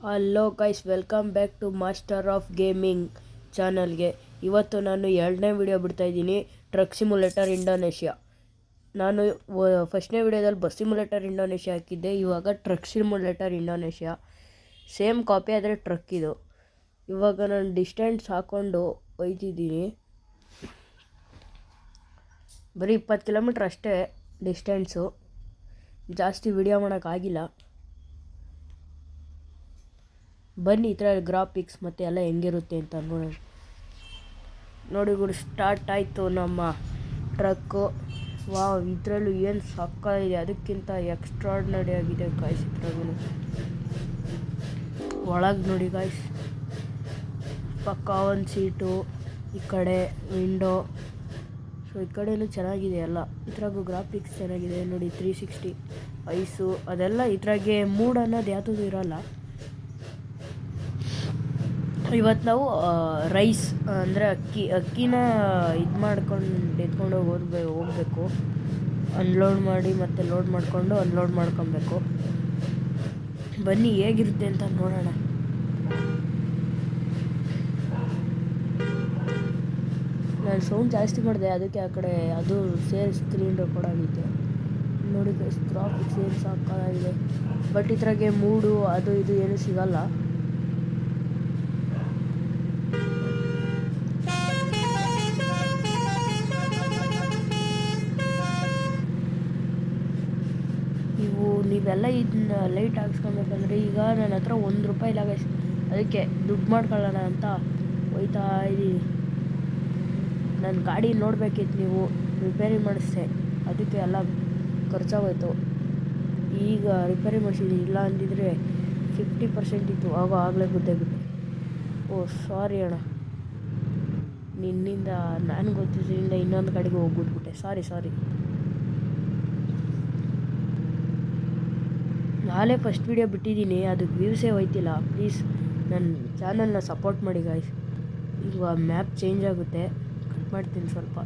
Hello guys, welcome back to master of gaming ಚಾನಲ್ಗೆ. ಇವತ್ತು ನಾನು 2ನೇ ವಿಡಿಯೋ ಬಿಡ್ತಾಯಿದ್ದೀನಿ, ಟ್ರಕ್ ಸಿಮ್ಯುಲೇಟರ್ ಇಂಡೋನೇಷ್ಯಾ. ನಾನು ಫಸ್ಟ್ನೇ ವಿಡಿಯೋದಲ್ಲಿ ಬಸ್ ಸಿಮ್ಯುಲೇಟರ್ ಇಂಡೋನೇಷ್ಯಾ ಹಾಕಿದ್ದೆ. ಇವಾಗ truck simulator Indonesia same copy, ಆದರೆ ಟ್ರಕ್ ಇದು. ಇವಾಗ ನಾನು ಡಿಸ್ಟೆನ್ಸ್ ಹಾಕ್ಕೊಂಡು ಒಯ್ತಿದ್ದೀನಿ. ಬರೀ 20 ಕಿಲೋಮೀಟ್ರ್ ಅಷ್ಟೇ ಡಿಸ್ಟೆನ್ಸು, ಜಾಸ್ತಿ ವಿಡಿಯೋ ಮಾಡೋಕ್ಕಾಗಿಲ್ಲ. ಬನ್ನಿ, ಈ ಥರ ಗ್ರಾಫಿಕ್ಸ್ ಮತ್ತು ಎಲ್ಲ ಹೆಂಗಿರುತ್ತೆ ಅಂತ ನೋಡಿ ಗುರು. ಸ್ಟಾರ್ಟ್ ಆಯಿತು ನಮ್ಮ ಟ್ರಕ್ಕು. ವಾವ್, ಇದರಲ್ಲೂ ಏನು ಸಕ್ಕತ್ತಾಗಿದೆ, ಅದಕ್ಕಿಂತ ಎಕ್ಸ್ಟ್ರಾರ್ಡಿನರಿ ಆಗಿದೆ ಗಾಯ್ಸ್. ಇದ್ರಾಗೂ ಒಳಗೆ ನೋಡಿ ಗಾಯ್ಸ್, ಪಕ್ಕ ಒಂದು ಸೀಟು, ಈ ಕಡೆ ವಿಂಡೋ. ಸೊ ಈ ಕಡೆಯೂ ಚೆನ್ನಾಗಿದೆ ಎಲ್ಲ. ಇದ್ರಾಗೂ ಗ್ರಾಫಿಕ್ಸ್ ಚೆನ್ನಾಗಿದೆ ನೋಡಿ. 360 ಐಸು ಅದೆಲ್ಲ. ಇದ್ರಾಗೆ ಮೂಡ್ ಅನ್ನೋದು ಯಾವುದೂ ಇರೋಲ್ಲ. ಇವತ್ತು ನಾವು ರೈಸ್ ಅಂದರೆ ಅಕ್ಕಿನ ಇದು ಮಾಡ್ಕೊಂಡು ಎತ್ಕೊಂಡು ಹೋಗಬೇಕು. ಅನ್ಲೋಡ್ ಮಾಡಿ ಮತ್ತೆ ಲೋಡ್ ಮಾಡಿಕೊಂಡು ಅನ್ಲೋಡ್ ಮಾಡ್ಕೊಬೇಕು. ಬನ್ನಿ ಹೇಗಿರುತ್ತೆ ಅಂತ ನೋಡೋಣ. ನಾನು ಸೌಂಡ್ ಜಾಸ್ತಿ ಮಾಡಿದೆ, ಅದಕ್ಕೆ ಆ ಕಡೆ ಅದು ಸ್ಕ್ರೀನ್ ರೆಕಾರ್ಡ್ ಆಗಿತ್ತು ನೋಡಿ. ಗ್ರಾಫಿಕ್ಸ್ ಏನು ಸಾಕಾಗಿದೆ. ಬಟ್ ಇದ್ರಾಗೆ ಮೂಡು ಅದು ಇದು ಏನೂ ಸಿಗಲ್ಲ. ನೀವೆಲ್ಲ ಇದನ್ನ ಲೈಟ್ ಹಾಕ್ಸ್ಕೊಬೇಕಂದ್ರೆ, ಈಗ ನನ್ನ ಹತ್ರ ₹1 ಇಲ್ಲ ಗೈಸ್. ಅದಕ್ಕೆ ದುಡ್ಡು ಮಾಡ್ಕೊಳ್ಳೋಣ ಅಂತ ಹೋಯ್ತಾ ಇದ್ದೀವಿ. ನನ್ನ ಗಾಡಿ ನೋಡಬೇಕಿತ್ತು, ನೀವು ರಿಪೇರಿ ಮಾಡಿಸ್ದೆ, ಅದಕ್ಕೆ ಎಲ್ಲ ಖರ್ಚಾಗೋಯ್ತು. ಈಗ ರಿಪೇರಿ ಮಾಡಿಸಿದ್ದೀನಿ. ಇಲ್ಲ ಅಂದಿದ್ರೆ 50% ಇತ್ತು, ಆಗಲೇ ಗುದ್ದೆ. ಓ ಸಾರಿ ಅಣ್ಣ, ನಿನ್ನಿಂದ ನಾನು ಗೊತ್ತಿದ್ದರಿಂದ ಇನ್ನೊಂದು ಕಡೆಗೆ ಹೋಗ್ಬಿಟ್ಬಿಟ್ಟೆ. ಸಾರಿ. ನಾಳೆ ಫಸ್ಟ್ ವಿಡಿಯೋ ಬಿಟ್ಟಿದ್ದೀನಿ, ಅದಕ್ಕೆ ವ್ಯೂಸೇ ಹೋಯ್ತಿಲ್ಲ. ಪ್ಲೀಸ್ ನನ್ನ ಚಾನಲ್ನ ಸಪೋರ್ಟ್ ಮಾಡಿ ಗಾಯ್ಸ್. ಈಗ ಮ್ಯಾಪ್ ಚೇಂಜ್ ಆಗುತ್ತೆ, ಕಟ್ ಮಾಡ್ತೀನಿ ಸ್ವಲ್ಪ.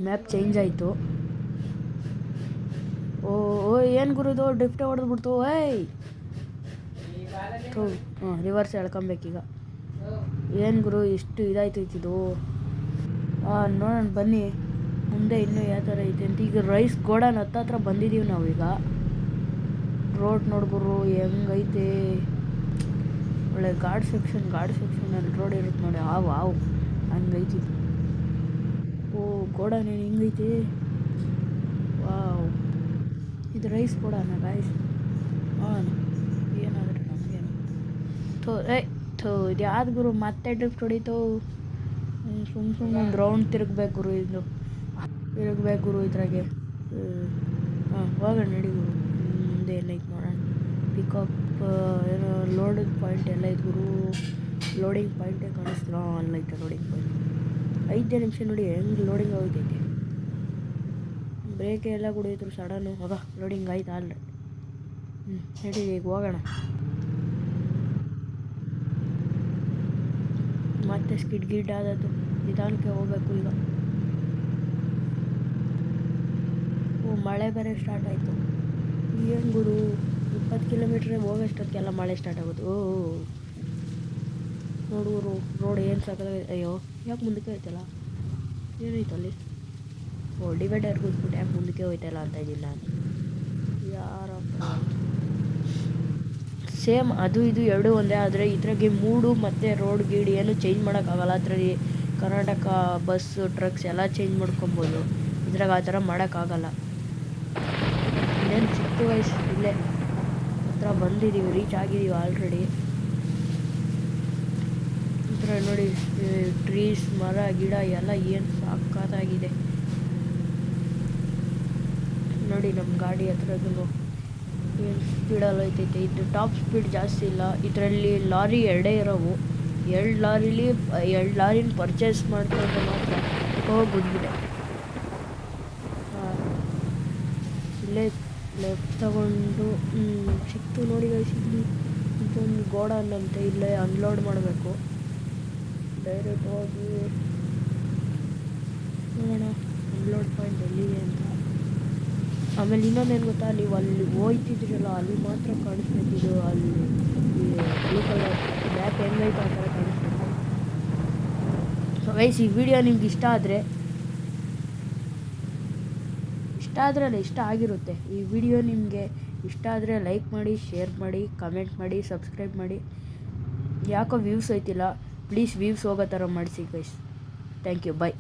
ಮ್ಯಾಪ್ ಚೇಂಜ್ ಆಯಿತು. ಓ ಏನು ಗುರುದು ಡ್ರಿಫ್ಟೇ ಹೊಡೆದ್ಬಿಡ್ತು. ರಿವರ್ಸ್ ಎಳ್ಕೊಬೇಕೀಗ. ಏನು ಗುರು ಇಷ್ಟು ಇದಾಯ್ತೈತಿದು. ನೋಡೋಣ ಬನ್ನಿ ಮುಂದೆ ಇನ್ನೂ ಯಾವ ಥರ ಐತೆ ಅಂತ. ಈಗ ರೈಸ್ ಗೋಡನ್ ಹತ್ರ ಬಂದಿದ್ದೀವಿ ನಾವೀಗ. ರೋಡ್ ನೋಡ್ಗುರು ಹೆಂಗೈತೆ, ಒಳ್ಳೆ ಗಾರ್ಡ್ ಸೆಕ್ಷನಲ್ಲಿ ರೋಡ್ ಇರುತ್ತೆ ನೋಡಿ. ಹಾವು ಹಂಗೈತಿ. ಓ ಗೋಡನ್ ಏನು ಹಿಂಗೈತೆ. ವಾವ್, ಇದು ರೈಸ್ ಗೋಡನ ಗಾಯ್ಸ್. ಏನಾದರೂ ನಮಗೇನು ಇದು ಯಾವ್ದು ಗುರು ಮತ್ತೆ ಡ್ರಿಫ್ಟ್ ಹೊಡಿತು. ಸುಮ್ಮನೆ ಒಂದು ರೌಂಡ್ ತಿರುಗ್ಬೇಕು ಗುರು ಇದ್ರಾಗೆ. ಹೋಗೋಣ ನಡಿ ಗುರು. ಮುಂದೆ ಏನೈತೆ ನೋಡೋಣ. ಪಿಕಪ್ ಏನೋ ಲೋಡಿಂಗ್ ಪಾಯಿಂಟ್ ಎಲ್ಲ ಐತೆ ಗುರು. ಲೋಡಿಂಗ್ ಪಾಯಿಂಟೇ ಕಾಣಿಸ್ತಿಲ್ಲ. ಅಲ್ಲೈತೆ ಲೋಡಿಂಗ್ ಪಾಯಿಂಟ್. 5 ನಿಮಿಷ ನೋಡಿ ಹೆಂಗೆ ಲೋಡಿಂಗ್ ಆಗೋಯ್ತೈತೆ. ಬ್ರೇಕ್ ಎಲ್ಲ ಕುಡಿಯಿದ್ರು ಸಡನ್ನು. ಲೋಡಿಂಗ್ ಆಯ್ತು ಆಲ್ರೆಡಿ. ನಡಿ ಈಗ ಹೋಗೋಣ. ಮತ್ತೆ ಸ್ಕಿಡ್ ಆದದ್ದು, ನಿಧಾನಕ್ಕೆ ಹೋಗ್ಬೇಕು ಈಗ. ಮಳೆ ಬೇರೆ ಸ್ಟಾರ್ಟ್ ಆಯಿತು. ಏನು ಗುರು 20 ಕಿಲೋಮೀಟ್ರಿಗೆ ಹೋಗೋಷ್ಟೊತ್ತಿಗೆಲ್ಲ ಮಳೆ ಸ್ಟಾರ್ಟ್ ಆಗೋದು. ನೋಡುವರು ರೋಡ್ ಏನು ಸಾಕಾಗಿದೆ. ಅಯ್ಯೋ ಯಾಕೆ ಮುಂದಕ್ಕೆ ಹೋಯ್ತಲ್ಲ, ಏನಾಯ್ತು ಅಲ್ಲಿ. ಡಿವೈಡರ್ ಕೂತ್ಬಿಟ್ಟು ಯಾಕೆ ಮುಂದಕ್ಕೆ ಹೋಯ್ತಲ್ಲ ಅಂತ ಇದ್ದೀನಿ ನಾನು. ಯಾರಪ್ಪ, ಸೇಮ್ ಅದು ಇದು ಎರಡೂ ಒಂದೇ. ಆದರೆ ಇದ್ರಾಗೆ ಮೂಡು ಮತ್ತು ರೋಡ್ ಗೀಡ್ ಏನು ಚೇಂಜ್ ಮಾಡೋಕ್ಕಾಗಲ್ಲ. ಅದರಲ್ಲಿ ಕರ್ನಾಟಕ ಬಸ್ಸು ಟ್ರಕ್ಸ್ ಎಲ್ಲ ಚೇಂಜ್ ಮಾಡ್ಕೊಬೋದು. ಇದ್ರಾಗ ಆ ಥರ ಮಾಡೋಕ್ಕಾಗಲ್ಲ. ಇನ್ನೇನು ಸಿಕ್ತು ವಯಸ್ಸು, ಇಲ್ಲೇ ಹತ್ರ ಬಂದಿದ್ದೀವಿ, ರೀಚ್ ಆಗಿದ್ದೀವಿ ಆಲ್ರೆಡಿ. ಈ ಥರ ನೋಡಿ ಟ್ರೀಸ್, ಮರ ಗಿಡ ಎಲ್ಲ ಏನು ಸಾಕಾಗಿದೆ ನೋಡಿ. ನಮ್ಮ ಗಾಡಿ ಹತ್ರದೂ ಏನು ಸ್ಪೀಡಲ್ಲಿ ಹೋಯ್ತೈತೆ. ಇದು ಟಾಪ್ ಸ್ಪೀಡ್ ಜಾಸ್ತಿ ಇಲ್ಲ. ಇದರಲ್ಲಿ ಲಾರಿ 2 ಇರೋವು. 2 ಲಾರಿನ ಪರ್ಚೇಸ್ ಮಾಡ್ಕೊಂಡ್ರೆ ಮಾತ್ರ ಹೋಗ್ಬಿಟ್ಬಿಟ್ಟೆ. ಇಲ್ಲೇ ಲೆಫ್ಟ್ ತಗೊಂಡು ಸಿಕ್ತು ನೋಡಿ ಗೈಸ್. ಇದೊಂದು ಗೋಡನ್ ಅಂತೆ, ಇಲ್ಲೇ ಅನ್ಲೋಡ್ ಮಾಡಬೇಕು. ಡೈರೆಕ್ಟ್ ಹೋಗಿ ನೋಡೋಣ ಅನ್ಲೋಡ್ ಪಾಯಿಂಟ್ ಎಲ್ಲಿದೆ ಅಂತ. ಆಮೇಲೆ ಇನ್ನೊಂದೇನು ಗೊತ್ತಾ, ನೀವು ಅಲ್ಲಿ ಹೋಯ್ತಿದ್ರಲ್ಲ ಅಲ್ಲಿ ಮಾತ್ರ ಕಾಣಿಸ್ಬೇಕಿದು, ಅಲ್ಲಿ ಬ್ಲೂ ಕಲರ್ ಮ್ಯಾಪ್ ಹೆಂಗೈತೆ ಆ ಥರ ಕಾಣಿಸ್ಬೇಕು. ಸೊ ಗೈಸ್, ಈ ವಿಡಿಯೋ ನಿಮ್ಗೆ ಇಷ್ಟ ಆದರೆ ಇಷ್ಟ ಆಗಿರುತ್ತೆ. ಈ ವಿಡಿಯೋ ನಿಮಗೆ ಇಷ್ಟ ಆದರೆ ಲೈಕ್ ಮಾಡಿ, ಶೇರ್ ಮಾಡಿ, ಕಮೆಂಟ್ ಮಾಡಿ, ಸಬ್ಸ್ಕ್ರೈಬ್ ಮಾಡಿ. ಯಾಕೋ ವ್ಯೂಸ್ ಐತಿಲ್ಲ, ಪ್ಲೀಸ್ ವ್ಯೂಸ್ ಹೋಗೋ ಥರ ಮಾಡಿಸಿ ಗೈಸ್. Thank you, bye.